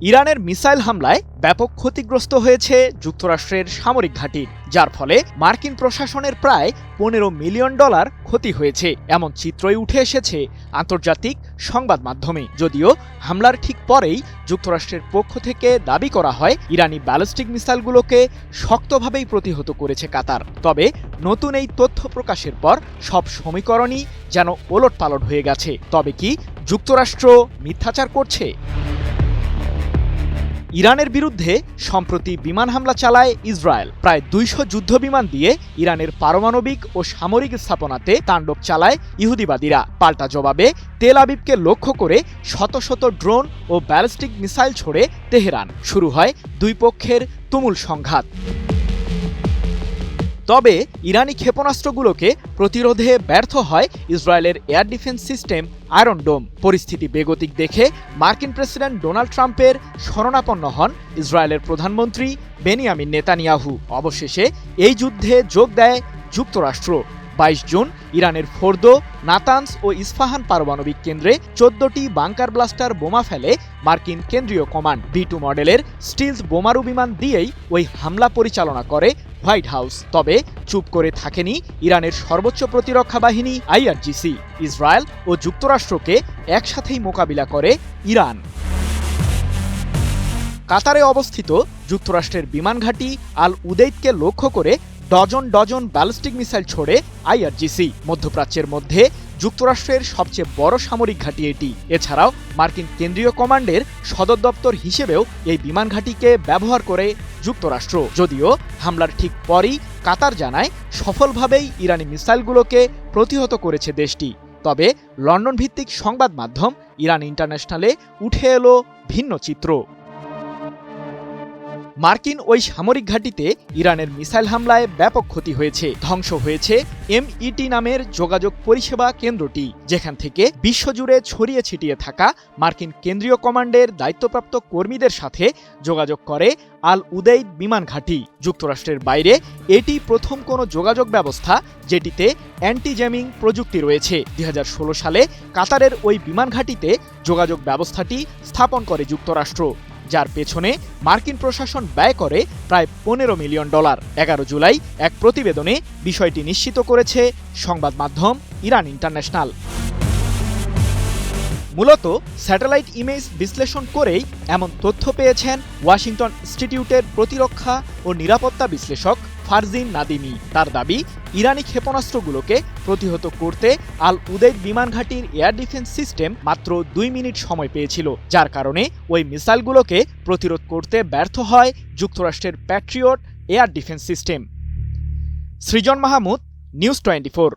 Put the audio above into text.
ইরানের মিসাইল হামলায় ব্যাপক ক্ষতিগ্রস্ত হয়েছে যুক্তরাষ্ট্রের সামরিক ঘাঁটি, যার ফলে মার্কিন প্রশাসনের প্রায় $15 মিলিয়ন ক্ষতি হয়েছে এমন চিত্রই উঠে এসেছে আন্তর্জাতিক সংবাদ মাধ্যমে। যদিও হামলার ঠিক পরেই যুক্তরাষ্ট্রের পক্ষ থেকে দাবি করা হয় ইরানি ব্যালিস্টিক মিসাইলগুলোকে শক্তভাবেই প্রতিহত করেছে কাতার। তবে নতুন এই তথ্য প্রকাশের পর সব সমীকরণই যেন ওলটপালট হয়ে গেছে। তবে কি যুক্তরাষ্ট্র মিথ্যাচার করছে? ইরানের বিরুদ্ধে সম্প্রতি বিমান হামলা চালায় ইসরায়েল। প্রায় 200 যুদ্ধবিমান দিয়ে ইরানের পারমাণবিক ও সামরিক স্থাপনাতে তাণ্ডব চালায় ইহুদিবাদীরা। পাল্টা জবাবে তেল আবিবকে লক্ষ্য করে শত শত ড্রোন ও ব্যালিস্টিক মিসাইল ছোড়ে তেহরান। শুরু হয় দুই পক্ষের তুমুল সংঘাত। তবে ইরানি ক্ষেপণাস্ত্রগুলোকে প্রতিরোধে ব্যর্থ হয় ইসরায়েলের এয়ার ডিফেন্স সিস্টেম আয়রন ডোম। পরিস্থিতি বেগতিক দেখে মার্কিন প্রেসিডেন্ট ডোনাল্ড ট্রাম্পের শরণাপন্ন হন ইসরায়েলের প্রধানমন্ত্রী বেনিয়ামিন নেতানিয়াহু। অবশেষে এই যুদ্ধে যোগ দেয় যুক্তরাষ্ট্র। 22 জুন ইরানের ফোর্দো, নাতানস ও ইস্পাহান পারমাণবিক কেন্দ্রে 14টি বাংকার ব্লাস্টার বোমা ফেলে মার্কিন কেন্দ্রীয় কমান্ড। B-2 মডেলের স্টিলস বোমারু বিমান দিয়েই ওই হামলা পরিচালনা করে হোয়াইট হাউস। তবে চুপ করে থাকেনি ইরানের সর্বোচ্চ প্রতিরক্ষা বাহিনী IRGC। ইসরায়েল ও যুক্তরাষ্ট্রকে একসাথেই মোকাবিলা করে ইরান। কাতারে অবস্থিত যুক্তরাষ্ট্রের বিমান ঘাঁটি আল উদেইদকে লক্ষ্য করে ডজন ডজন ব্যালিস্টিক মিসাইল ছোড়ে IRGC। মধ্যপ্রাচ্যের মধ্যে যুক্তরাষ্ট্রের সবচেয়ে বড় সামরিক ঘাঁটি এটি। এছাড়াও মার্কিন কেন্দ্রীয় কমান্ডের সদর দপ্তর হিসেবেও এই বিমান ঘাঁটিকে ব্যবহার করে যুক্তরাষ্ট্র। যদিও হামলার ঠিক পরই কাতার জানায় সফলভাবেই ইরানি মিসাইলগুলোকে প্রতিহত করেছে দেশটি। তবে লন্ডন ভিত্তিক সংবাদ মাধ্যম ইরান ইন্টারন্যাশনালে উঠে এলো ভিন্ন চিত্র। মার্কিন ওই সামরিক ঘাঁটিতে ইরানের মিসাইল হামলায় ব্যাপক ক্ষতি হয়েছে। ধ্বংস হয়েছে MET নামের যোগাযোগ পরিষেবা কেন্দ্রটি, যেখান থেকে বিশ্বজুড়ে ছড়িয়ে ছিটিয়ে থাকা মার্কিন কেন্দ্রীয় কমান্ডের দায়িত্বপ্রাপ্ত কর্মীদের সাথে যোগাযোগ করে আল উদেইদ বিমান ঘাঁটি। যুক্তরাষ্ট্রের বাইরে এটি প্রথম কোনো যোগাযোগ ব্যবস্থা যেটিতে অ্যান্টি জ্যামিং প্রযুক্তি রয়েছে। 2016 সালে কাতারের ওই বিমান ঘাঁটিতে যোগাযোগ ব্যবস্থাটি স্থাপন করে যুক্তরাষ্ট্র, যার পেছনে মার্কিন প্রশাসন ব্যয় করে প্রায় $15 মিলিয়ন। 11 জুলাই এক প্রতিবেদনে বিষয়টি নিশ্চিত করেছে সংবাদ মাধ্যম ইরান ইন্টারন্যাশনাল। মূলত স্যাটেলাইট ইমেজ বিশ্লেষণ করেই এমন তথ্য পেয়েছেন ওয়াশিংটন ইনস্টিটিউটের প্রতিরক্ষা ও নিরাপত্তা বিশ্লেষক ফারজিন নাদিমি। তার দাবি, ইরানি ক্ষেপণাস্ত্রগুলোকে প্রতিহত করতে আল উদেইদ বিমান ঘাঁটির এয়ার ডিফেন্স সিস্টেম মাত্র 2 মিনিট সময় পেয়েছিল, যার কারণে ওই মিসাইলগুলোকে প্রতিরোধ করতে ব্যর্থ হয় যুক্তরাষ্ট্রের প্যাট্রিয়ট এয়ার ডিফেন্স সিস্টেম। সৃজন মাহমুদ, নিউজ 24।